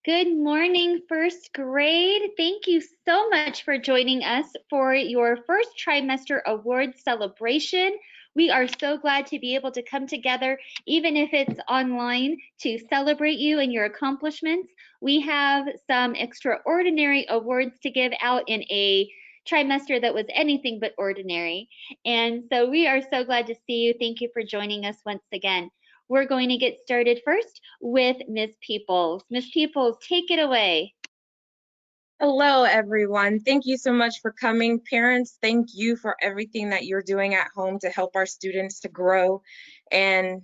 Good morning, first grade. Thank you so much for joining us for your first trimester award celebration. We are so glad to be able to come together, even if it's online, to celebrate you and your accomplishments. We have some extraordinary awards to give out in a trimester that was anything but ordinary. And so we are so glad to see you. Thank you for joining us once again. We're going to get started first with Ms. Peoples. Ms. Peoples, take it away. Hello, everyone. Thank you so much for coming. Parents, thank you for everything that you're doing at home to help our students to grow and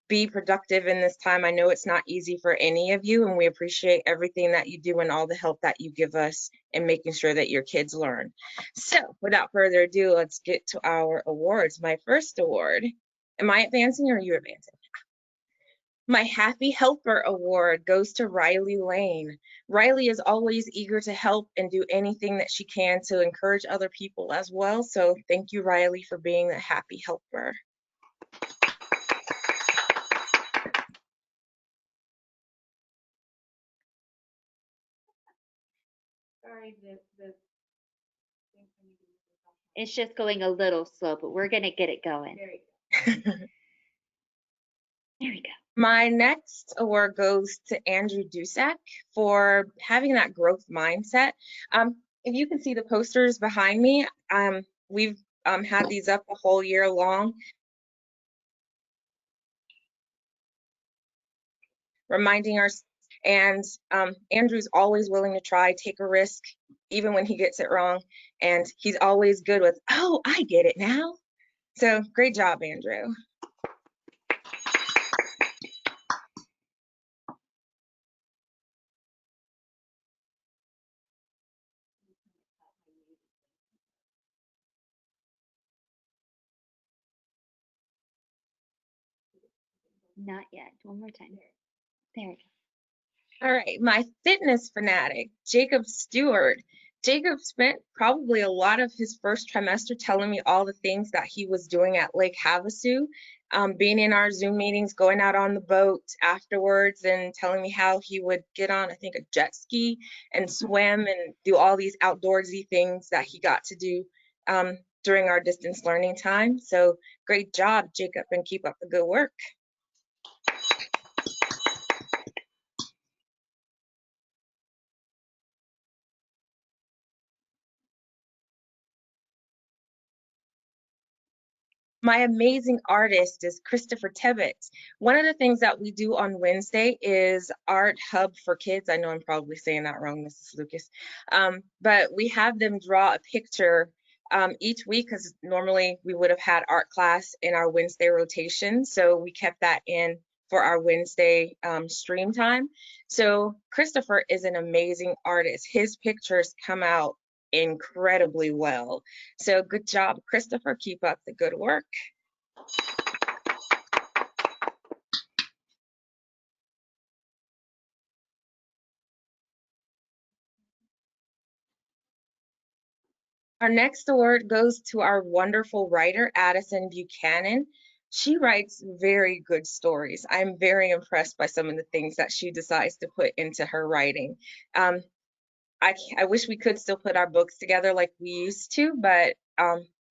be productive in this time. I know it's not easy for any of you, and we appreciate everything that you do and all the help that you give us in making sure that your kids learn. So without further ado, let's get to our awards. My first award, am I advancing or are you advancing? My Happy Helper Award goes to Riley Lane. Riley is always eager to help and do anything that she can to encourage other people as well. So thank you, Riley, for being a happy helper. Sorry, it's just going a little slow, but we're going to get it going. There we go. My next award goes to Andrew Dusak for having that growth mindset. If you can see the posters behind me, we've had these up the whole year long, reminding our, and Andrew's always willing to try, take a risk, even when he gets it wrong. And he's always good with, oh, I get it now. So great job, Andrew. Not yet. One more time. There we go. All right, my fitness fanatic, Jacob Stewart. Jacob spent probably a lot of his first trimester telling me all the things that he was doing at Lake Havasu, being in our Zoom meetings, going out on the boat afterwards, and telling me how he would get on, I think, a jet ski and swim and do all these outdoorsy things that he got to do during our distance learning time. So great job, Jacob, and keep up the good work. My amazing artist is Christopher Tebbett. One of the things that we do on Wednesday is Art Hub for Kids. I know I'm probably saying that wrong, Mrs. Lucas. But we have them draw a picture each week, because normally we would have had art class in our Wednesday rotation. So we kept that in for our Wednesday stream time. So Christopher is an amazing artist. His pictures come out incredibly well. So good job, Christopher. Keep up the good work. Our next award goes to our wonderful writer, Addison Buchanan. She writes very good stories. I'm very impressed by some of the things that she decides to put into her writing. I wish we could still put our books together like we used to, but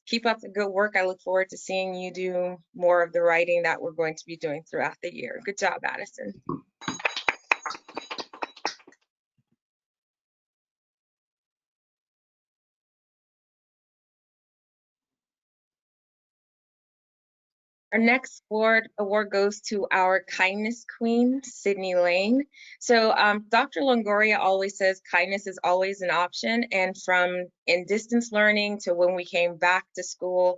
keep up the good work. I look forward to seeing you do more of the writing that we're going to be doing throughout the year. Good job, Addison. Our next award goes to our kindness queen, Sydney Lane. So Dr. Longoria always says kindness is always an option. And from in distance learning to when we came back to school,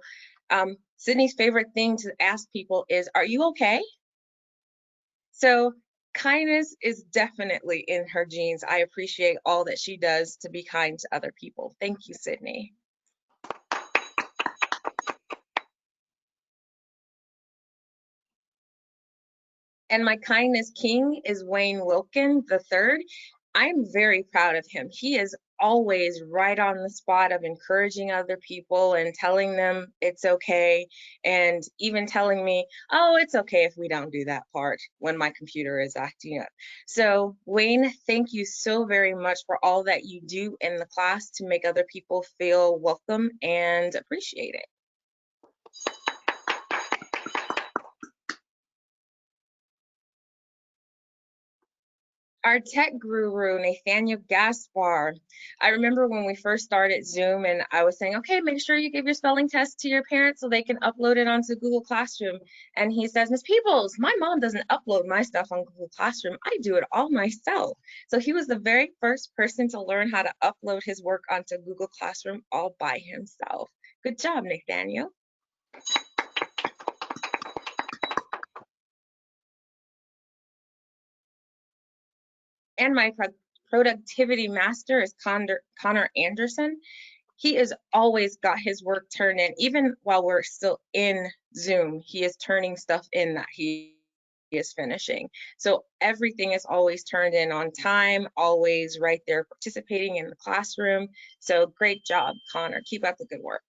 Sydney's favorite thing to ask people is, are you okay? So kindness is definitely in her genes. I appreciate all that she does to be kind to other people. Thank you, Sydney. And my kindness king is Wayne Wilkin III. I'm very proud of him. He is always right on the spot of encouraging other people and telling them it's okay, and even telling me, oh, it's okay if we don't do that part when my computer is acting up. So, Wayne, thank you so very much for all that you do in the class to make other people feel welcome and appreciate it. Our tech guru, Nathaniel Gaspar. I remember when we first started Zoom and I was saying, okay, make sure you give your spelling test to your parents so they can upload it onto Google Classroom. And he says, Miss Peoples, my mom doesn't upload my stuff on Google Classroom. I do it all myself. So he was the very first person to learn how to upload his work onto Google Classroom all by himself. Good job, Nathaniel. And my productivity master is Connor Anderson. He has always got his work turned in, even while we're still in Zoom, he is turning stuff in that he is finishing. So everything is always turned in on time, always right there participating in the classroom. So great job, Connor. Keep up the good work.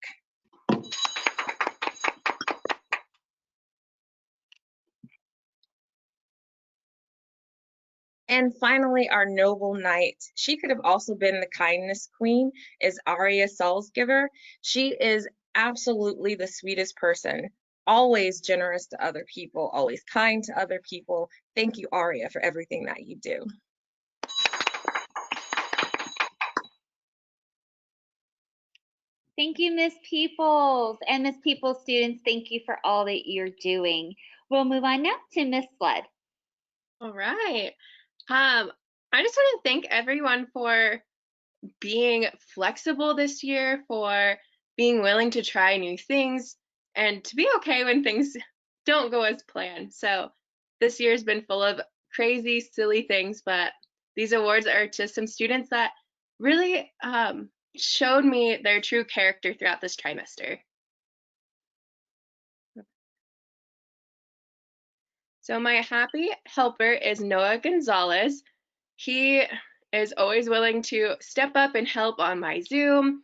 And finally, our noble knight. She could have also been the kindness queen, is Aria Salzgiver. She is absolutely the sweetest person, always generous to other people, always kind to other people. Thank you, Aria, for everything that you do. Thank you, Miss Peoples. And Miss Peoples students, thank you for all that you're doing. We'll move on now to Miss Flood. All right. I just want to thank everyone for being flexible this year, for being willing to try new things, and to be okay when things don't go as planned. So this year's been full of crazy, silly things, but these awards are to some students that really showed me their true character throughout this trimester. So my happy helper is Noah Gonzalez. He is always willing to step up and help on my Zoom.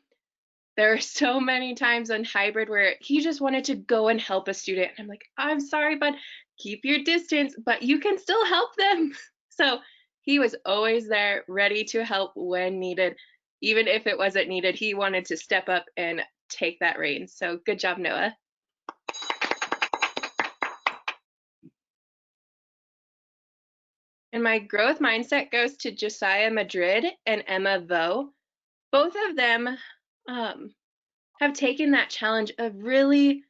There are so many times on hybrid where he just wanted to go and help a student. I'm like, I'm sorry, bud, keep your distance, but you can still help them. So he was always there, ready to help when needed. Even if it wasn't needed, he wanted to step up and take that reign. So good job, Noah. And my growth mindset goes to Josiah Madrid and Emma Vo. Both of them have taken that challenge of really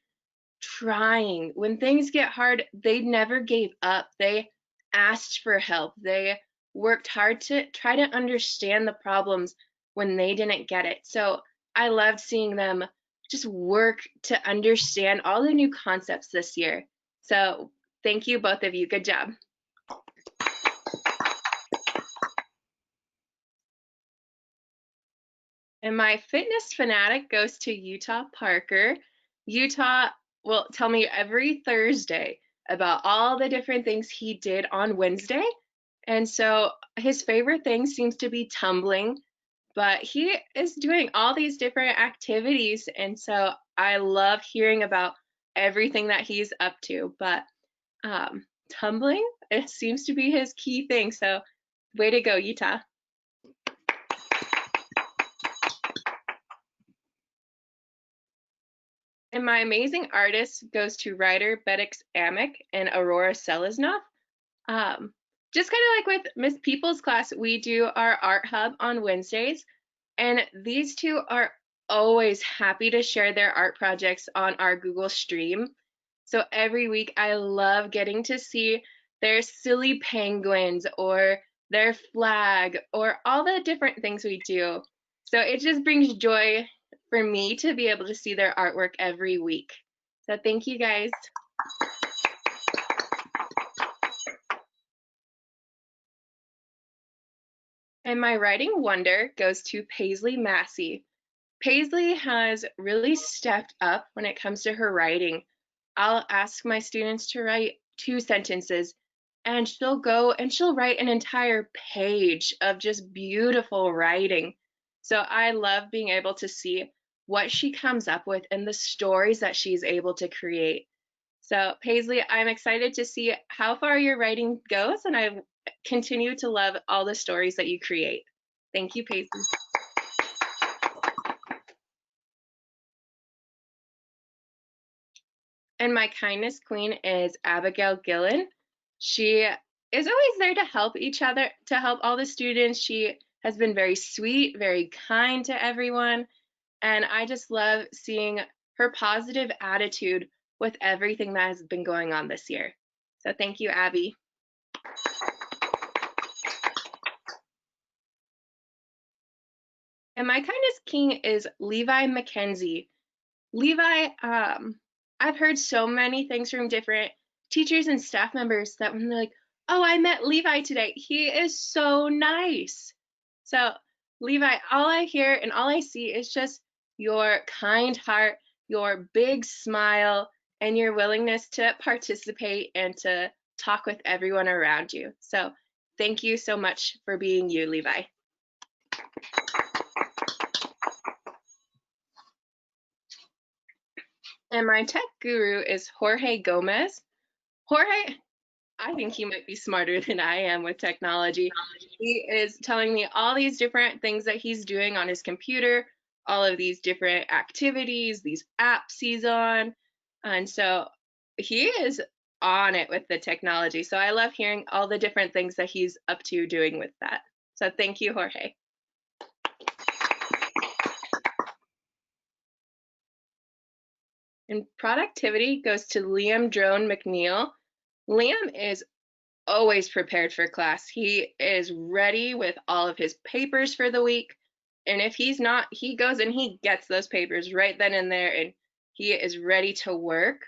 trying. When things get hard, they never gave up. They asked for help. They worked hard to try to understand the problems when they didn't get it. So I loved seeing them just work to understand all the new concepts this year. So thank you, both of you. Good job. And my fitness fanatic goes to Utah Parker. Utah will tell me every Thursday about all the different things he did on Wednesday. And so his favorite thing seems to be tumbling, but he is doing all these different activities. And so I love hearing about everything that he's up to. But tumbling, it seems to be his key thing. So way to go, Utah. And my amazing artist goes to Ryder Bedix Amick and Aurora Selesnoff. Just kind of like with Miss People's class, we do our art hub on Wednesdays, and these two are always happy to share their art projects on our Google Stream. So every week I love getting to see their silly penguins or their flag or all the different things we do. So it just brings joy for me to be able to see their artwork every week. So thank you guys. And my writing wonder goes to Paisley Massey. Paisley has really stepped up when it comes to her writing. I'll ask my students to write 2 sentences, and she'll go and she'll write an entire page of just beautiful writing. So I love being able to see what she comes up with and the stories that she's able to create. So Paisley, I'm excited to see how far your writing goes, and I continue to love all the stories that you create. Thank you, Paisley. And my kindness queen is Abigail Gillen. She is always there to help each other, to help all the students. She has been very sweet, very kind to everyone. And I just love seeing her positive attitude with everything that has been going on this year. So thank you, Abby. And my kindness king is Levi McKenzie. Levi, I've heard so many things from different teachers and staff members that when they're like, oh, I met Levi today, he is so nice. So, Levi, all I hear and all I see is just your kind heart, your big smile, and your willingness to participate and to talk with everyone around you. So, thank you so much for being you, Levi. And my tech guru is Jorge Gomez. Jorge, I think he might be smarter than I am with technology. He is telling me all these different things that he's doing on his computer, all of these different activities, these apps he's on. And so he is on it with the technology. So I love hearing all the different things that he's up to doing with that. So thank you, Jorge. And productivity goes to Liam Drone McNeil. Liam is always prepared for class. He is ready with all of his papers for the week. And if he's not, he goes and he gets those papers right then and there, and he is ready to work.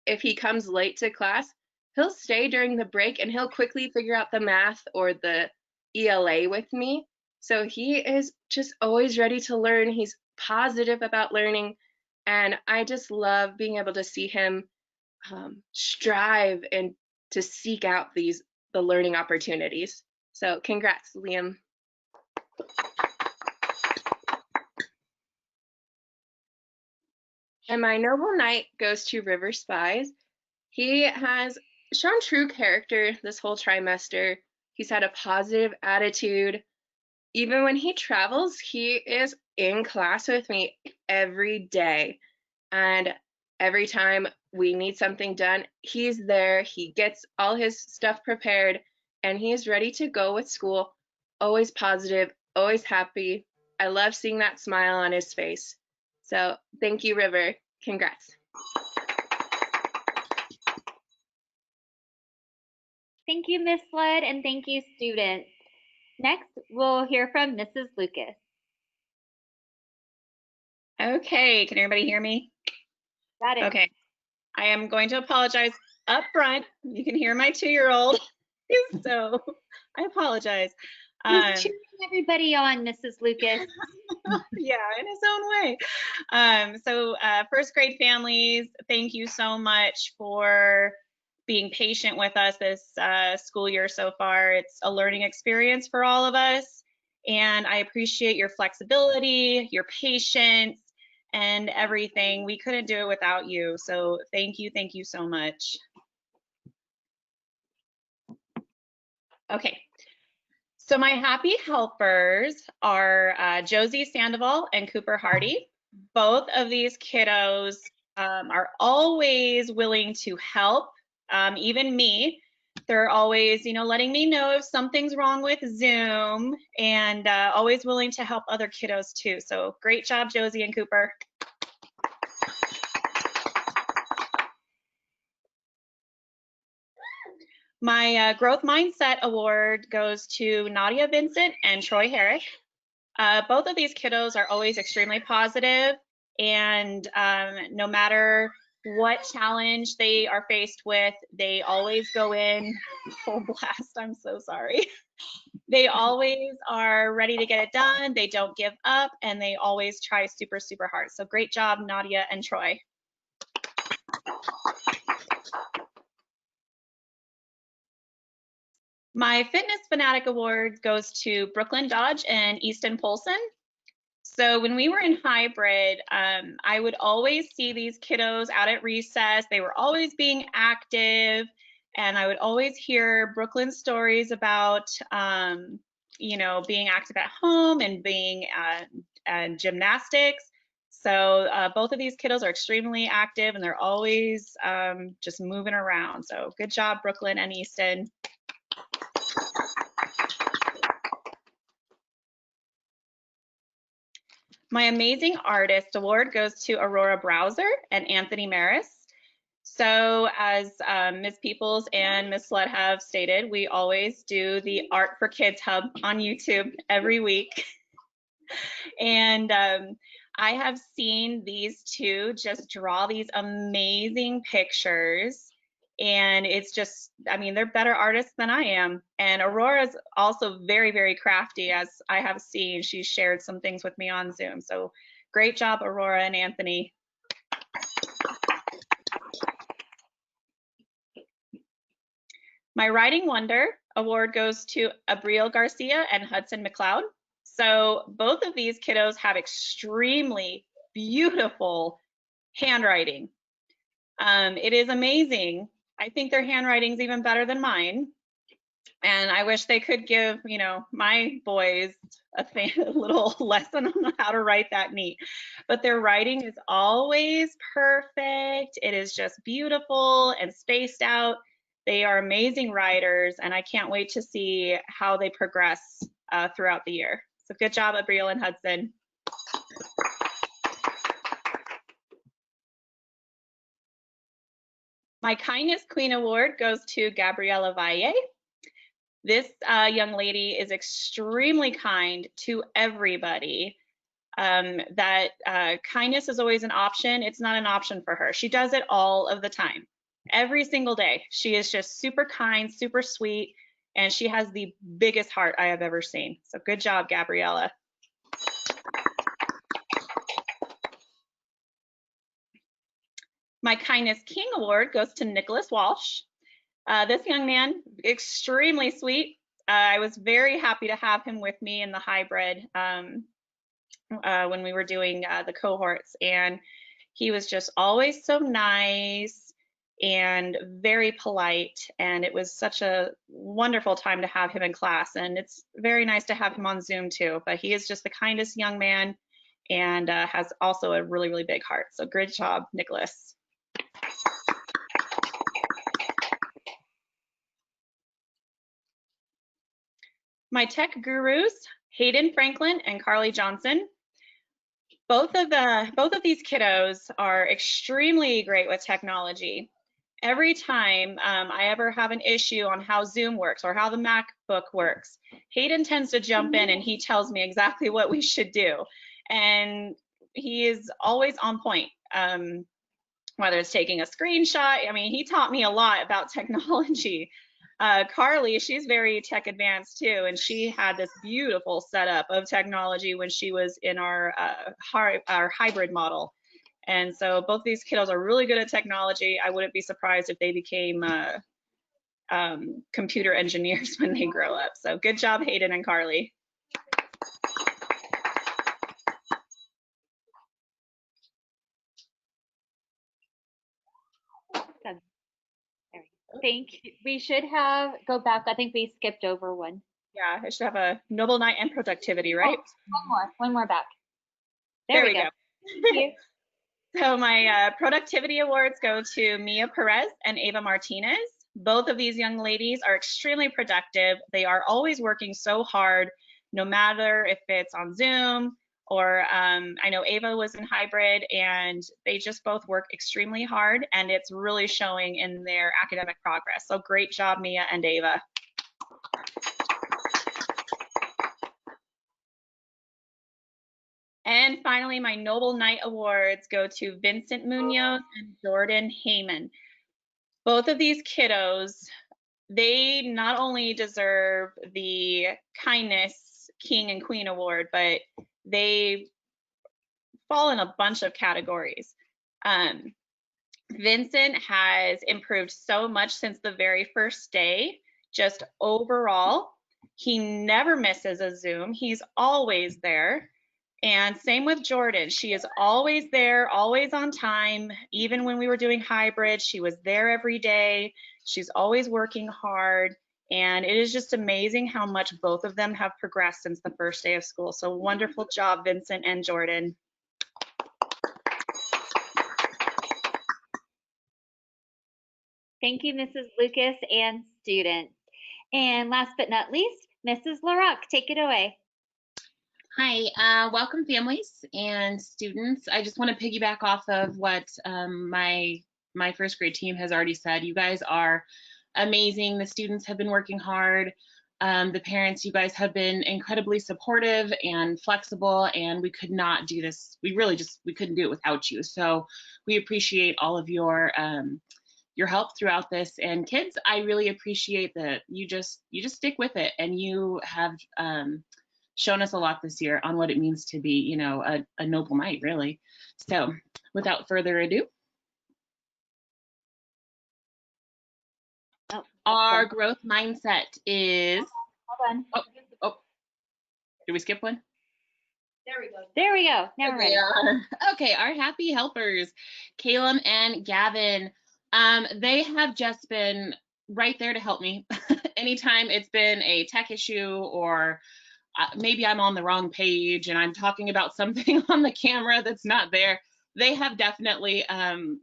If he comes late to class, he'll stay during the break and he'll quickly figure out the math or the ELA with me. So he is just always ready to learn. He's positive about learning. And I just love being able to see him strive and to seek out the learning opportunities. So congrats, Liam. And my noble knight goes to River Spies. He has shown true character this whole trimester. He's had a positive attitude. Even when he travels, he is in class with me every day. And every time we need something done, he's there. He gets all his stuff prepared and he's ready to go with school. Always positive, always happy. I love seeing that smile on his face. So thank you, River. Congrats. Thank you, Miss Flood, and thank you, students. Next, we'll hear from Mrs. Lucas. Okay, can everybody hear me? Got it. Okay, I am going to apologize up front. You can hear my 2-year-old, so I apologize. He's cheering everybody on, Mrs. Lucas. Yeah, in his own way. So first grade families, thank you so much for being patient with us this school year so far. It's a learning experience for all of us, and I appreciate your flexibility, your patience, and everything. We couldn't do it without you, so thank you so much. Okay. So my happy helpers are Josie Sandoval and Cooper Hardy. Both of these kiddos are always willing to help, even me. They're always, letting me know if something's wrong with Zoom, and always willing to help other kiddos too. So great job, Josie and Cooper. My Growth Mindset Award goes to Nadia Vincent and Troy Herrick. Both of these kiddos are always extremely positive, and no matter what challenge they are faced with, they always go in full blast. I'm so sorry. They always are ready to get it done. They don't give up, and they always try super, super hard. So great job, Nadia and Troy. My Fitness Fanatic Award goes to Brooklyn Dodge and Easton Polson. So when we were in hybrid, I would always see these kiddos out at recess. They were always being active, and I would always hear Brooklyn's stories about, you know, being active at home and being gymnastics. So both of these kiddos are extremely active, and they're always just moving around. So good job, Brooklyn and Easton. My Amazing Artist Award goes to Aurora Browser and Anthony Maris. So as Ms. Peoples and Ms. Flood have stated, we always do the Art for Kids Hub on YouTube every week. And I have seen these two just draw these amazing pictures. And it's just, I mean, they're better artists than I am. And Aurora's also very, very crafty, as I have seen. She's shared some things with me on Zoom. So great job, Aurora and Anthony. My Writing Wonder Award goes to Abriel Garcia and Hudson McLeod. So both of these kiddos have extremely beautiful handwriting. It is amazing. I think their handwriting is even better than mine. And I wish they could give, you know, my boys a little lesson on how to write that neat. But their writing is always perfect. It is just beautiful and spaced out. They are amazing writers, and I can't wait to see how they progress throughout the year. So good job, Abriel and Hudson. My Kindness Queen Award goes to Gabriela Valle. This young lady is extremely kind to everybody. That kindness is always an option. It's not an option for her. She does it all of the time. Every single day. She is just super kind, super sweet, and she has the biggest heart I have ever seen. So good job, Gabriella. My Kindness King Award goes to Nicholas Walsh. This young man, extremely sweet. I was very happy to have him with me in the hybrid when we were doing the cohorts, and he was just always so nice and very polite, and it was such a wonderful time to have him in class. And it's very nice to have him on Zoom too, but he is just the kindest young man and has also a really, really big heart. So great job, Nicholas. My tech gurus, Hayden Franklin and Carly Johnson. Both of these kiddos are extremely great with technology. Every time I ever have an issue on how Zoom works or how the MacBook works, Hayden tends to jump in and he tells me exactly what we should do. And he is always on point. Whether it's taking a screenshot, I mean, he taught me a lot about technology. Carly, she's very tech advanced too, and she had this beautiful setup of technology when she was in our hybrid model. And so both these kiddos are really good at technology. I wouldn't be surprised if they became computer engineers when they grow up. So good job, Hayden and Carly. Thank you. We should have, go back, I think we skipped over one. Yeah, I should have a Noble Night and Productivity, right? Oh, one more back. There we go. Thank you. So my productivity awards go to Mia Perez and Ava Martinez. Both of these young ladies are extremely productive. They are always working so hard, no matter if it's on Zoom or I know Ava was in hybrid, and they just both work extremely hard, and it's really showing in their academic progress. So great job, Mia and Ava. And finally, my Noble Knight Awards go to Vincent Munoz and Jordan Heyman. Both of these kiddos, they not only deserve the Kindness King and Queen Award, but they fall in a bunch of categories. Vincent has improved so much since the very first day. just overall, he never misses a Zoom. He's always there. And same with Jordan. She is always there, always on time. Even when we were doing hybrid, she was there every day. She's always working hard. And it is just amazing how much both of them have progressed since the first day of school. So wonderful job, Vincent and Jordan. Thank you, Mrs. Lucas and students. And last but not least, Mrs. LaRock, take it away. Hi, welcome families and students. I just want to piggyback off of what my first grade team has already said. You guys are amazing. The students have been working hard. The parents, you guys have been incredibly supportive and flexible, and we could not do this. We couldn't do it without you. So we appreciate all of your help throughout this. And kids, I really appreciate that you just stick with it, and you have shown us a lot this year on what it means to be, you know, a noble knight, really. So without further ado, our growth mindset is, Hold on. Oh, did we skip one? There we go. There we go. Now we're ready. Okay, our happy helpers, Caleb and Gavin, they have just been right there to help me. Anytime it's been a tech issue, or maybe I'm on the wrong page and I'm talking about something on the camera that's not there, they have definitely,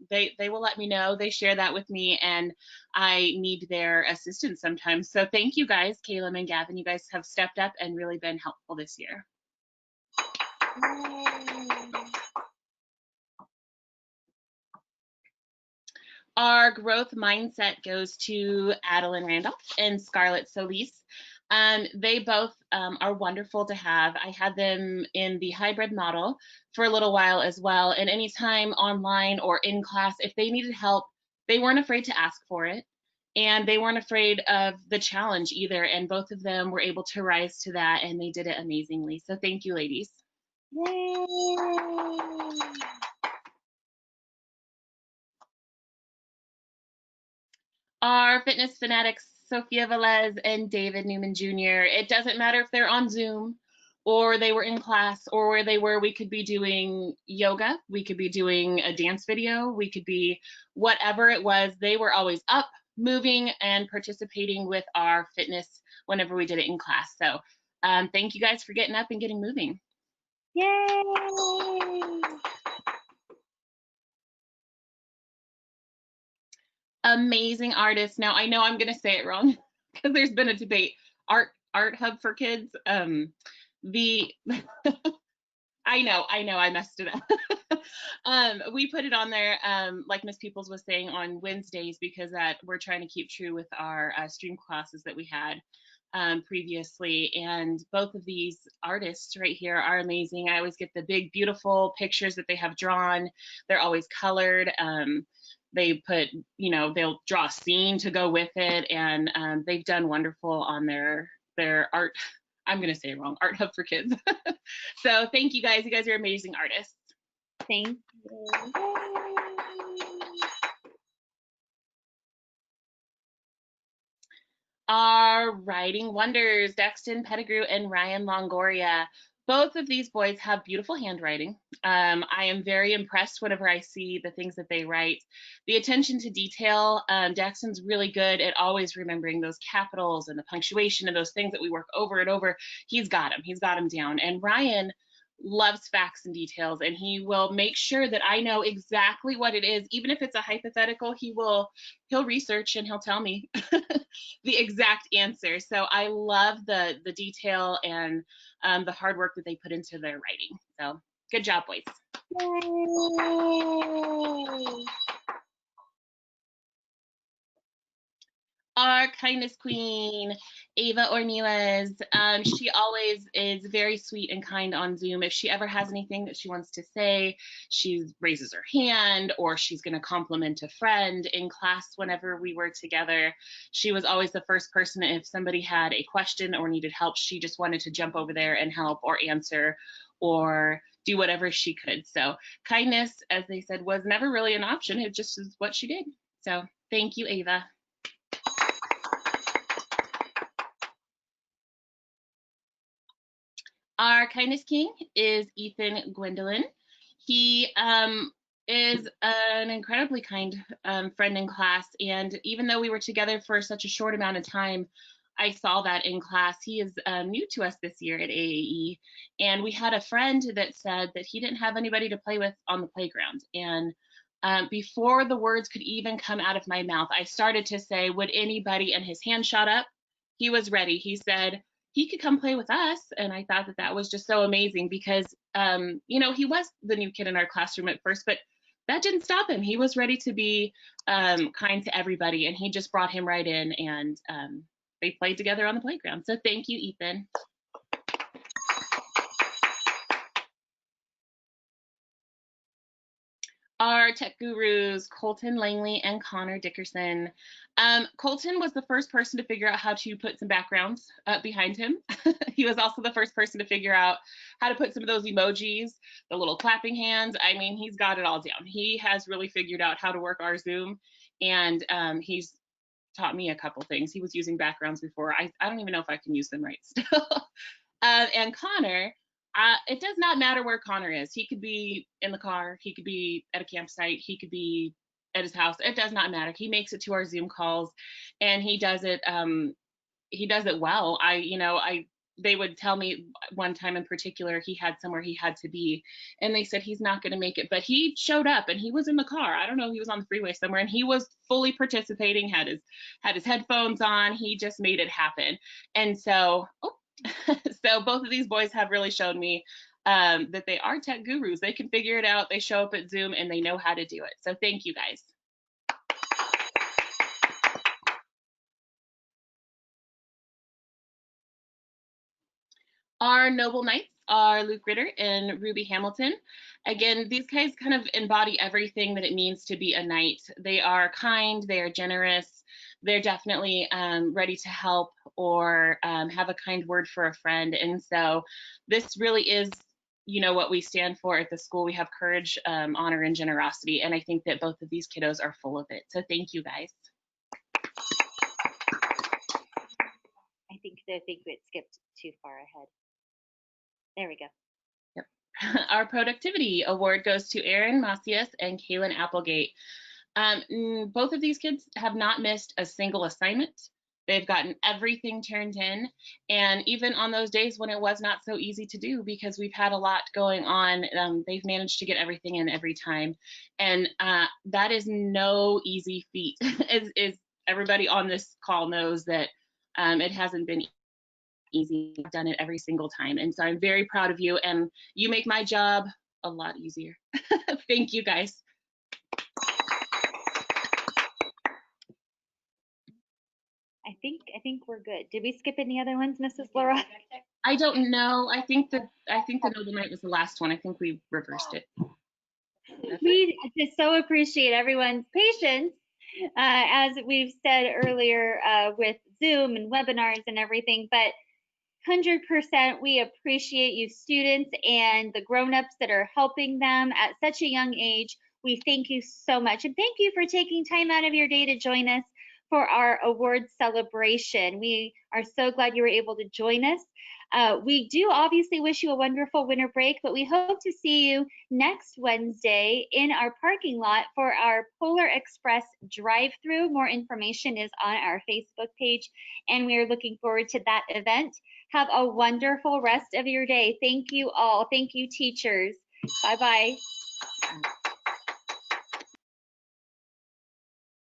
they will let me know. They share that with me, and I need their assistance sometimes. So thank you guys, Caleb and Gavin. You guys have stepped up and really been helpful this year. Our growth mindset goes to Adeline Randolph and Scarlett Solis. They both are wonderful to have. I had them in the hybrid model for a little while as well. And anytime online or in class, if they needed help, they weren't afraid to ask for it. And they weren't afraid of the challenge either. And both of them were able to rise to that, and they did it amazingly. So thank you, ladies. Yay. Our fitness fanatics, Sophia Velez and David Newman Jr. It doesn't matter if they're on Zoom or they were in class or where they were. We could be doing yoga, we could be doing a dance video, we could be whatever it was. They were always up, moving, and participating with our fitness whenever we did it in class. So thank you guys for getting up and getting moving. Yay! Amazing artists. Now I know I'm going to say it wrong because there's been a debate. Art Hub for Kids. I know I messed it up. We put it on there, like Miss Peoples was saying, on Wednesdays, because that we're trying to keep true with our stream classes that we had previously. And both of these artists right here are amazing. I always get the big, beautiful pictures that they have drawn. They're always colored. They put, you know, they'll draw a scene to go with it, and they've done wonderful on their art. I'm going to say it wrong, Art Hub for Kids. So thank you guys. You guys are amazing artists. Thank you. Our writing wonders, Dexton Pettigrew and Ryan Longoria. Both of these boys have beautiful handwriting. I am very impressed whenever I see the things that they write. The attention to detail, Dexton's really good at always remembering those capitals and the punctuation and those things that we work over and over. He's got them down. And Ryan loves facts and details, and he will make sure that I know exactly what it is. Even if it's a hypothetical, he'll research and he'll tell me the exact answer. So I love the detail and the hard work that they put into their writing. So good job, boys. Yay. Our kindness queen, Ava Ornelas. She always is very sweet and kind on Zoom. If she ever has anything that she wants to say, she raises her hand, or she's going to compliment a friend in class. Whenever we were together, she was always the first person. If somebody had a question or needed help, she just wanted to jump over there and help or answer or do whatever she could. So kindness, as they said, was never really an option. It just is what she did. So thank you, Ava. Our kindness king is Ethan Gwendolyn. He is an incredibly kind friend in class, and even though we were together for such a short amount of time, I saw that in class. He is new to us this year at AAE, and we had a friend that said that he didn't have anybody to play with on the playground. And before the words could even come out of my mouth, I started to say, would anybody, and his hand shot up. He was ready. He said he could come play with us. And I thought that that was just so amazing because, you know, he was the new kid in our classroom at first, but that didn't stop him. He was ready to be kind to everybody, and he just brought him right in, and they played together on the playground. So thank you, Ethan. Our tech gurus, Colton Langley and Connor Dickerson. Colton was the first person to figure out how to put some backgrounds behind him. He was also the first person to figure out how to put some of those emojis, the little clapping hands. I mean, he's got it all down. He has really figured out how to work our Zoom, and he's taught me a couple things. He was using backgrounds before. I don't even know if I can use them right still. And Connor, it does not matter where Connor is. He could be in the car, he could be at a campsite, he could be at his house. It does not matter. He makes it to our Zoom calls, and he does it well. They would tell me one time in particular he had somewhere he had to be, and they said he's not going to make it, but he showed up, and he was in the car. I don't know, he was on the freeway somewhere, and he was fully participating, had his headphones on. He just made it happen. And so so both of these boys have really shown me that they are tech gurus. They can figure it out. They show up at Zoom and they know how to do it. So thank you, guys. Our noble knights are Luke Ritter and Ruby Hamilton. Again, these guys kind of embody everything that it means to be a knight. They are kind, they are generous, they're definitely ready to help or have a kind word for a friend. And so this really is, you know, what we stand for at the school. We have courage, honor, and generosity. And I think that both of these kiddos are full of it. So thank you, guys. I think it skipped too far ahead. There we go. Yep. Our productivity award goes to Erin Macias and Kaylin Applegate. Both of these kids have not missed a single assignment. They've gotten everything turned in, and even on those days when it was not so easy to do because we've had a lot going on, they've managed to get everything in every time, and that is no easy feat. As everybody on this call knows that it hasn't been easy. I've done it every single time, and so I'm very proud of you, and you make my job a lot easier. Thank you, guys. I think we're good. Did we skip any other ones, Mrs. Laura? I don't know. I think the Noble Knight was the last one. I think we reversed it. We just so appreciate everyone's patience. As we've said earlier with Zoom and webinars and everything, but 100% we appreciate you students and the grown-ups that are helping them at such a young age. We thank you so much, and thank you for taking time out of your day to join us for our award celebration. We are so glad you were able to join us. We do obviously wish you a wonderful winter break, but we hope to see you next Wednesday in our parking lot for our Polar Express drive-through. More information is on our Facebook page, and we are looking forward to that event. Have a wonderful rest of your day. Thank you all. Thank you, teachers. Bye-bye.